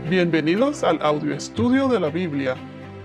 Bienvenidos al audio estudio de la Biblia.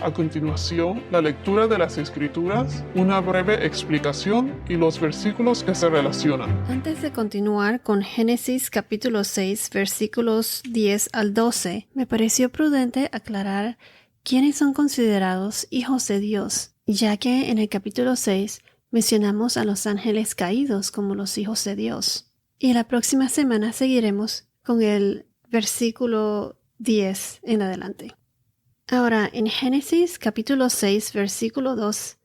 A continuación, la lectura de las Escrituras, una breve explicación y los versículos que se relacionan. Antes de continuar con Génesis capítulo 6, versículos 10 al 12, me pareció prudente aclarar quiénes son considerados hijos de Dios, ya que en el capítulo 6 mencionamos a los ángeles caídos como los hijos de Dios. Y la próxima semana seguiremos con el versículo 10 en adelante. Ahora, en Génesis capítulo 6, versículo 2,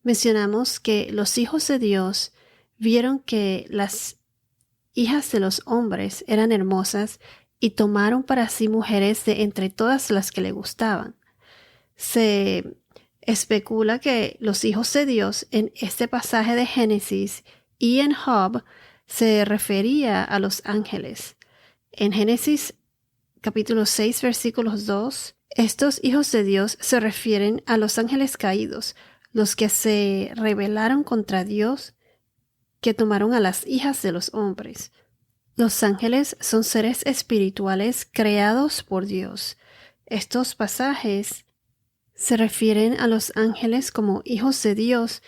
mencionamos que los hijos de Dios vieron que las hijas de los hombres eran hermosas y tomaron para sí mujeres de entre todas las que le gustaban. Se especula que los hijos de Dios en este pasaje de Génesis y en Job se refería a los ángeles. En Génesis capítulo 6, versículos 2, estos hijos de Dios se refieren a los ángeles caídos, los que se rebelaron contra Dios, que tomaron a las hijas de los hombres. Los ángeles son seres espirituales creados por Dios. Estos pasajes se refieren a los ángeles como hijos de Dios,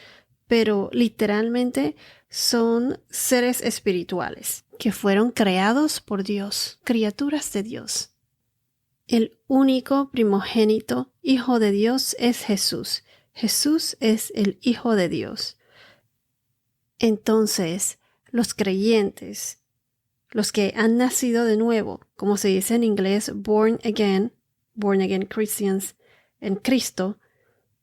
pero literalmente son seres espirituales que fueron creados por Dios, criaturas de Dios. El único primogénito Hijo de Dios es Jesús. Jesús es el Hijo de Dios. Entonces, los creyentes, los que han nacido de nuevo, como se dice en inglés, born again Christians, en Cristo,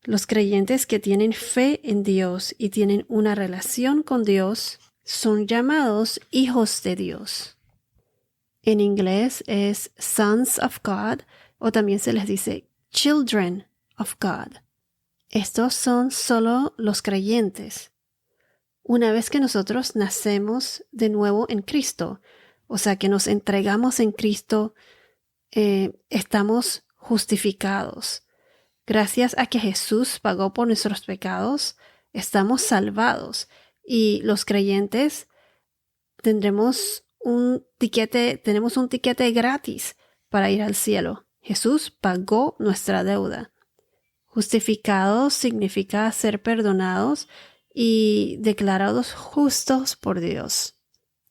los creyentes que tienen fe en Dios y tienen una relación con Dios, son llamados hijos de Dios. En inglés es sons of God, o también se les dice children of God. Estos son solo los creyentes. Una vez que nosotros nacemos de nuevo en Cristo, o sea que nos entregamos en Cristo, estamos justificados. Gracias a que Jesús pagó por nuestros pecados, estamos salvados. Y los creyentes tenemos un tiquete gratis para ir al cielo. Jesús pagó nuestra deuda. Justificados significa ser perdonados y declarados justos por Dios.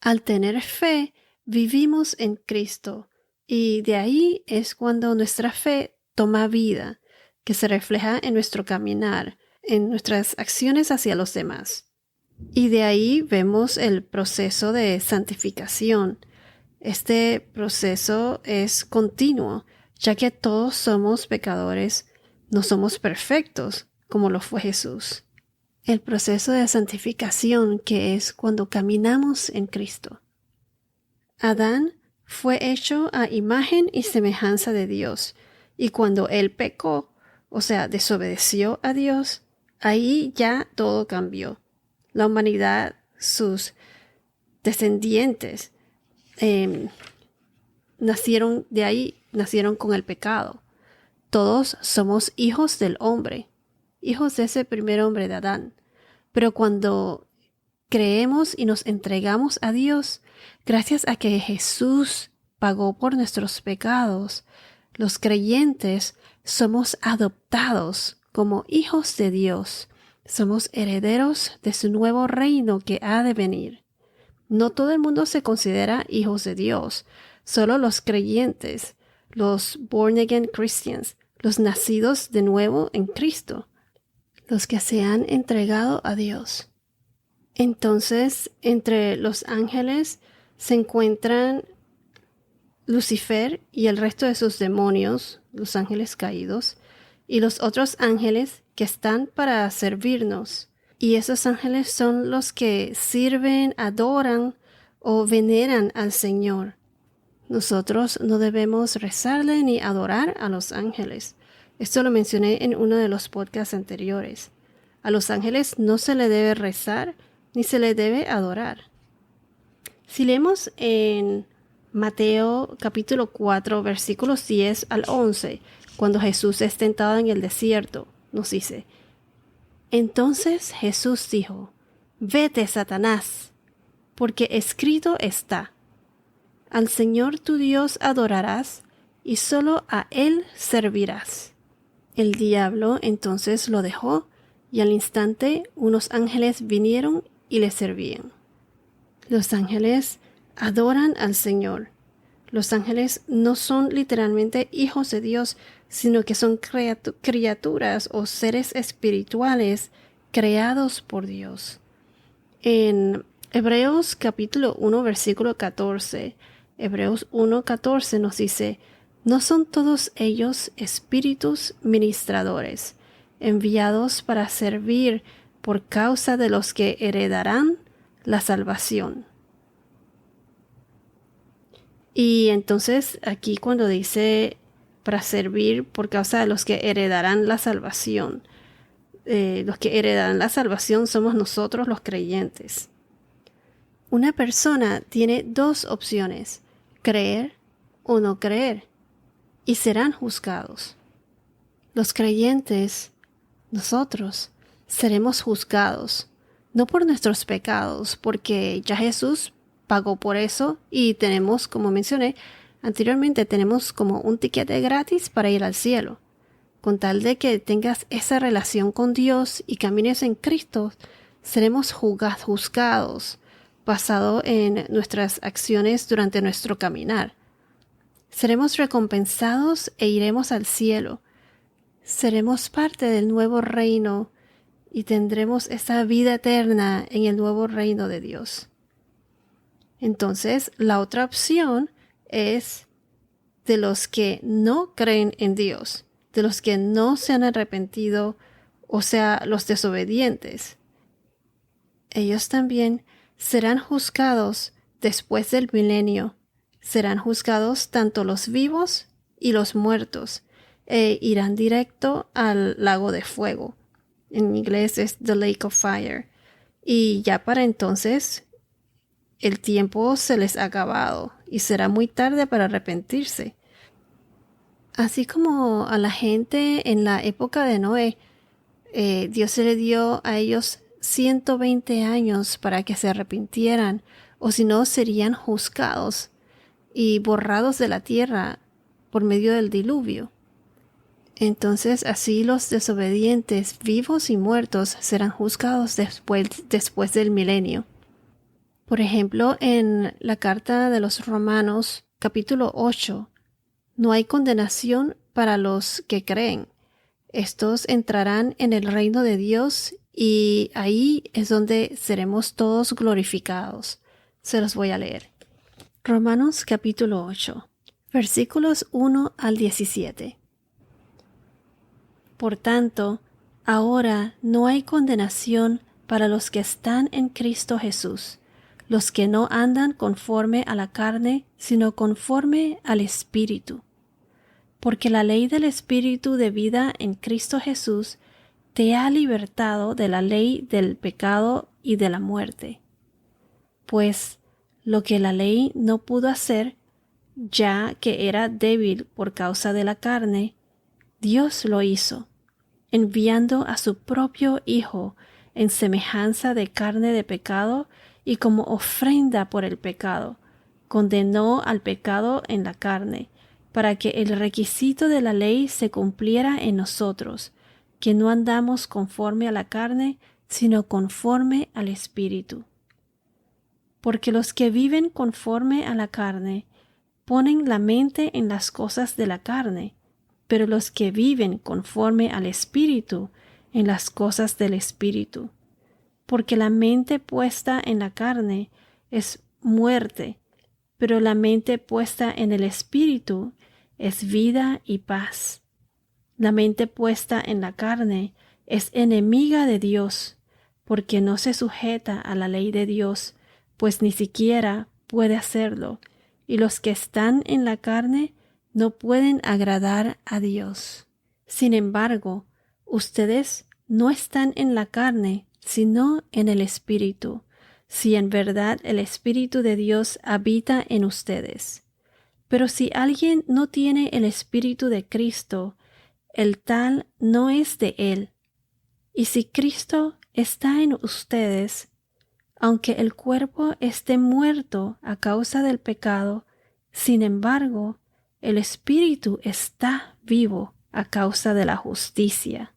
Al tener fe, vivimos en Cristo y de ahí es cuando nuestra fe toma vida, que se refleja en nuestro caminar, en nuestras acciones hacia los demás. Y de ahí vemos el proceso de santificación. Este proceso es continuo, ya que todos somos pecadores, no somos perfectos, como lo fue Jesús. El proceso de santificación, que es cuando caminamos en Cristo. Adán fue hecho a imagen y semejanza de Dios, y cuando él pecó, o sea, desobedeció a Dios, ahí ya todo cambió. La humanidad, sus descendientes, nacieron con el pecado. Todos somos hijos del hombre, hijos de ese primer hombre de Adán. Pero cuando creemos y nos entregamos a Dios, gracias a que Jesús pagó por nuestros pecados, los creyentes somos adoptados como hijos de Dios. Somos herederos de su nuevo reino que ha de venir. No todo el mundo se considera hijos de Dios, solo los creyentes, los born again Christians, los nacidos de nuevo en Cristo, los que se han entregado a Dios. Entonces, entre los ángeles se encuentran Lucifer y el resto de sus demonios, los ángeles caídos, y los otros ángeles que están para servirnos. Y esos ángeles son los que sirven, adoran o veneran al Señor. Nosotros no debemos rezarle ni adorar a los ángeles. Esto lo mencioné en uno de los podcasts anteriores. A los ángeles no se le debe rezar ni se le debe adorar. Si leemos en Mateo capítulo 4, versículos 10 al 11, cuando Jesús es tentado en el desierto, nos dice: Entonces Jesús dijo: Vete, Satanás, porque escrito está: Al Señor tu Dios adorarás y solo a él servirás. El diablo entonces lo dejó, y al instante unos ángeles vinieron y le servían. Los ángeles adoran al Señor. Los ángeles no son literalmente hijos de Dios, sino que son criaturas o seres espirituales creados por Dios. En Hebreos capítulo 1 versículo 14, Hebreos 1:14 nos dice: ¿no son todos ellos espíritus ministradores, enviados para servir por causa de los que heredarán la salvación? Y entonces aquí cuando dice para servir por causa de los que heredarán la salvación, los que heredarán la salvación somos nosotros los creyentes. Una persona tiene dos opciones: creer o no creer, y serán juzgados. Los creyentes, nosotros, seremos juzgados, no por nuestros pecados, porque ya Jesús pagó por eso y tenemos, como mencioné anteriormente, tenemos como un tiquete gratis para ir al cielo. Con tal de que tengas esa relación con Dios y camines en Cristo, seremos juzgados basado en nuestras acciones durante nuestro caminar. Seremos recompensados e iremos al cielo. Seremos parte del nuevo reino y tendremos esa vida eterna en el nuevo reino de Dios. Entonces, la otra opción es de los que no creen en Dios, de los que no se han arrepentido, o sea, los desobedientes. Ellos también serán juzgados después del milenio. Serán juzgados tanto los vivos y los muertos, e irán directo al lago de fuego. En inglés es the lake of fire. Y ya para entonces el tiempo se les ha acabado y será muy tarde para arrepentirse. Así como a la gente en la época de Noé, Dios se le dio a ellos 120 años para que se arrepintieran, o si no serían juzgados y borrados de la tierra por medio del diluvio. Entonces así los desobedientes, vivos y muertos, serán juzgados después del milenio. Por ejemplo, en la carta de los Romanos, capítulo 8, no hay condenación para los que creen. Estos entrarán en el reino de Dios y ahí es donde seremos todos glorificados. Se los voy a leer. Romanos capítulo 8, versículos 1 al 17. Por tanto, ahora no hay condenación para los que están en Cristo Jesús, los que no andan conforme a la carne, sino conforme al Espíritu. Porque la ley del Espíritu de vida en Cristo Jesús te ha libertado de la ley del pecado y de la muerte. Pues lo que la ley no pudo hacer, ya que era débil por causa de la carne, Dios lo hizo, enviando a su propio Hijo en semejanza de carne de pecado, y como ofrenda por el pecado, condenó al pecado en la carne, para que el requisito de la ley se cumpliera en nosotros, que no andamos conforme a la carne, sino conforme al Espíritu. Porque los que viven conforme a la carne ponen la mente en las cosas de la carne, pero los que viven conforme al Espíritu en las cosas del Espíritu. Porque la mente puesta en la carne es muerte, pero la mente puesta en el Espíritu es vida y paz. La mente puesta en la carne es enemiga de Dios, porque no se sujeta a la ley de Dios, pues ni siquiera puede hacerlo, y los que están en la carne no pueden agradar a Dios. Sin embargo, ustedes no están en la carne, sino en el Espíritu, si en verdad el Espíritu de Dios habita en ustedes. Pero si alguien no tiene el Espíritu de Cristo, el tal no es de él. Y si Cristo está en ustedes, aunque el cuerpo esté muerto a causa del pecado, sin embargo, el espíritu está vivo a causa de la justicia.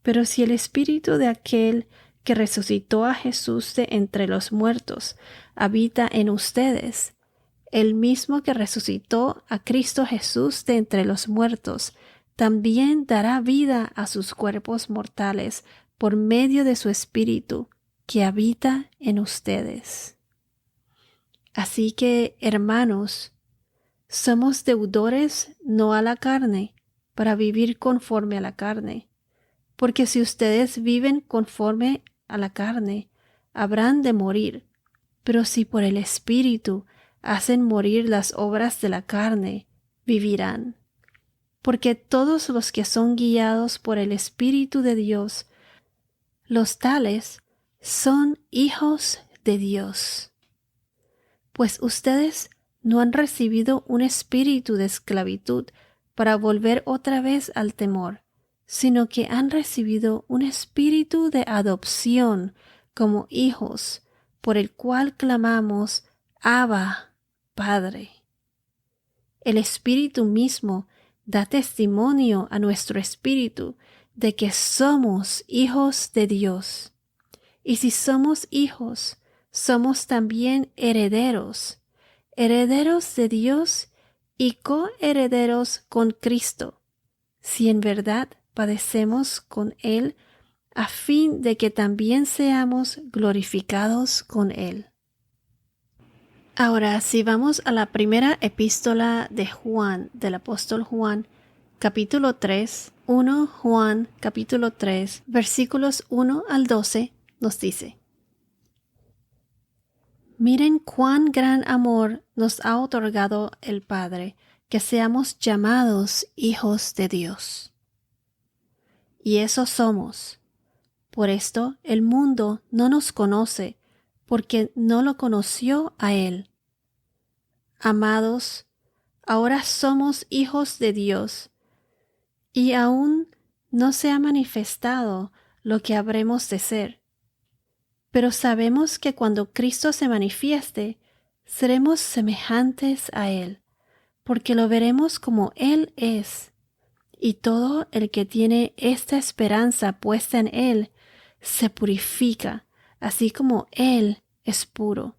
Pero si el espíritu de aquel que resucitó a Jesús de entre los muertos habita en ustedes, el mismo que resucitó a Cristo Jesús de entre los muertos, también dará vida a sus cuerpos mortales por medio de su espíritu que habita en ustedes. Así que, hermanos, somos deudores no a la carne, para vivir conforme a la carne. Porque si ustedes viven conforme a la carne, habrán de morir. Pero si por el Espíritu hacen morir las obras de la carne, vivirán. Porque todos los que son guiados por el Espíritu de Dios, los tales son hijos de Dios. Pues ustedes no han recibido un espíritu de esclavitud para volver otra vez al temor, sino que han recibido un espíritu de adopción como hijos, por el cual clamamos, Abba, Padre. El Espíritu mismo da testimonio a nuestro espíritu de que somos hijos de Dios. Y si somos hijos, somos también herederos, herederos de Dios y coherederos con Cristo, si en verdad padecemos con Él, a fin de que también seamos glorificados con Él. Ahora, si vamos a la primera epístola de Juan, del apóstol Juan, capítulo 3, 1 Juan, capítulo 3, versículos 1 al 12, nos dice: Miren cuán gran amor nos ha otorgado el Padre, que seamos llamados hijos de Dios. Y eso somos. Por esto el mundo no nos conoce, porque no lo conoció a Él. Amados, ahora somos hijos de Dios, y aún no se ha manifestado lo que habremos de ser. Pero sabemos que cuando Cristo se manifieste, seremos semejantes a Él, porque lo veremos como Él es. Y todo el que tiene esta esperanza puesta en Él, se purifica, así como Él es puro.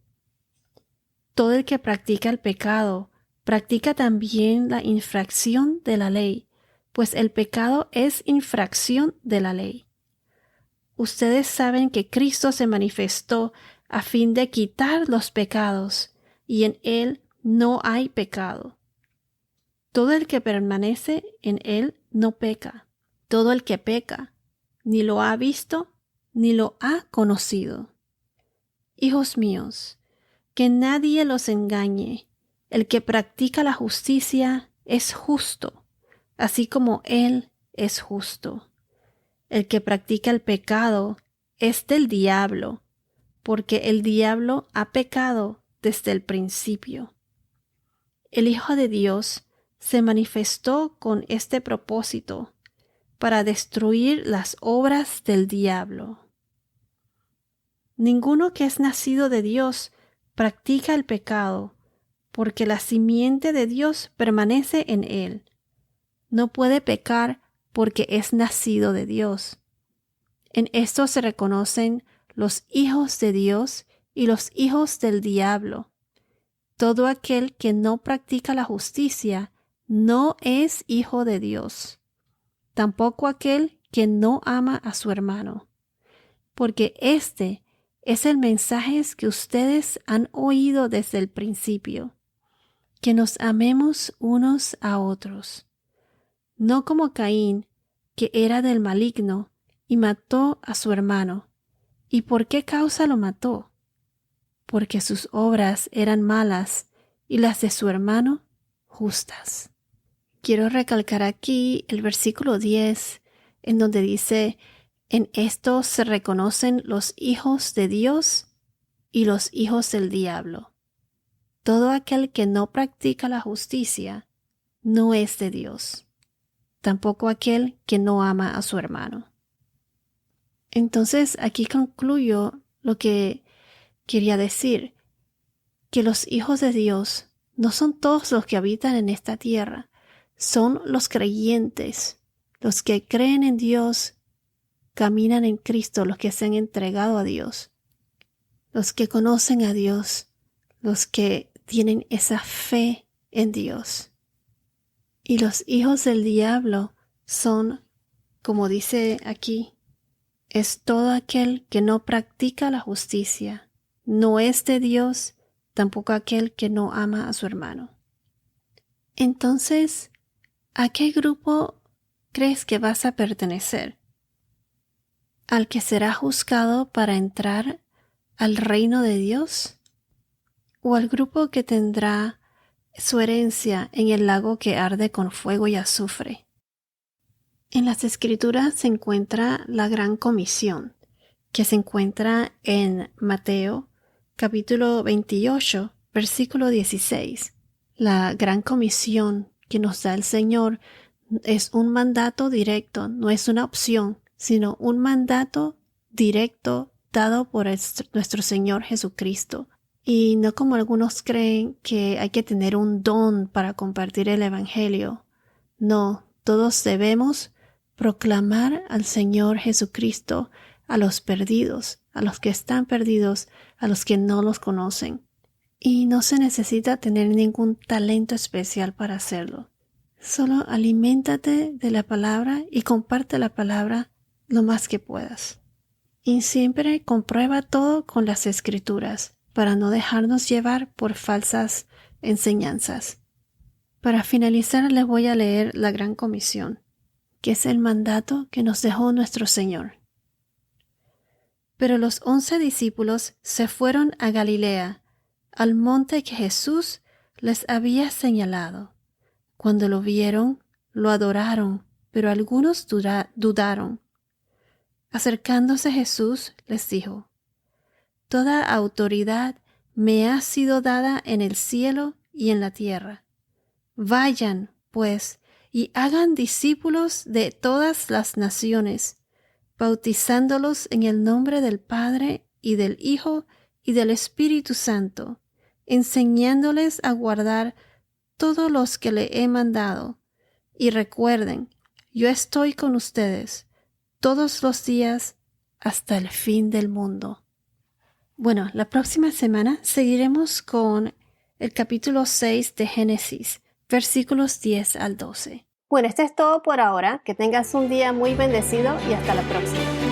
Todo el que practica el pecado, practica también la infracción de la ley, pues el pecado es infracción de la ley. Ustedes saben que Cristo se manifestó a fin de quitar los pecados, y en Él no hay pecado. Todo el que permanece en Él no peca. Todo el que peca ni lo ha visto ni lo ha conocido. Hijos míos, que nadie los engañe. El que practica la justicia es justo, así como Él es justo. El que practica el pecado es del diablo, porque el diablo ha pecado desde el principio. El Hijo de Dios se manifestó con este propósito, para destruir las obras del diablo. Ninguno que es nacido de Dios practica el pecado, porque la simiente de Dios permanece en él. No puede pecar porque es nacido de Dios. En esto se reconocen los hijos de Dios y los hijos del diablo. Todo aquel que no practica la justicia no es hijo de Dios. Tampoco aquel que no ama a su hermano. Porque este es el mensaje que ustedes han oído desde el principio, que nos amemos unos a otros. No como Caín, que era del maligno y mató a su hermano. ¿Y por qué causa lo mató? Porque sus obras eran malas y las de su hermano justas. Quiero recalcar aquí el versículo 10, en donde dice: en esto se reconocen los hijos de Dios y los hijos del diablo. Todo aquel que no practica la justicia no es de Dios, tampoco aquel que no ama a su hermano. Entonces aquí concluyo lo que quería decir, que los hijos de Dios no son todos los que habitan en esta tierra, son los creyentes, los que creen en Dios, caminan en Cristo, los que se han entregado a Dios, los que conocen a Dios, los que tienen esa fe en Dios. Y los hijos del diablo son, como dice aquí, es todo aquel que no practica la justicia, no es de Dios, tampoco aquel que no ama a su hermano. Entonces, ¿a qué grupo crees que vas a pertenecer? ¿Al que será juzgado para entrar al reino de Dios? ¿O al grupo que tendrá su herencia en el lago que arde con fuego y azufre? En las Escrituras se encuentra la Gran Comisión, que se encuentra en Mateo, capítulo 28, versículo 16. La Gran Comisión que nos da el Señor es un mandato directo, no es una opción, sino un mandato directo dado por nuestro Señor Jesucristo. Y no como algunos creen que hay que tener un don para compartir el Evangelio. No, todos debemos proclamar al Señor Jesucristo a los perdidos, a los que están perdidos, a los que no los conocen. Y no se necesita tener ningún talento especial para hacerlo. Solo aliméntate de la palabra y comparte la palabra lo más que puedas. Y siempre comprueba todo con las Escrituras para no dejarnos llevar por falsas enseñanzas. Para finalizar les voy a leer la Gran Comisión, que es el mandato que nos dejó nuestro Señor. Pero los 11 discípulos se fueron a Galilea, al monte que Jesús les había señalado. Cuando lo vieron, lo adoraron, pero algunos dudaron. Acercándose Jesús les dijo: Toda autoridad me ha sido dada en el cielo y en la tierra. Vayan, pues, y hagan discípulos de todas las naciones, bautizándolos en el nombre del Padre y del Hijo y del Espíritu Santo, enseñándoles a guardar todos los que le he mandado. Y recuerden, yo estoy con ustedes todos los días hasta el fin del mundo. Bueno, la próxima semana seguiremos con el capítulo 6 de Génesis, versículos 10 al 12. Bueno, esto es todo por ahora. Que tengas un día muy bendecido y hasta la próxima.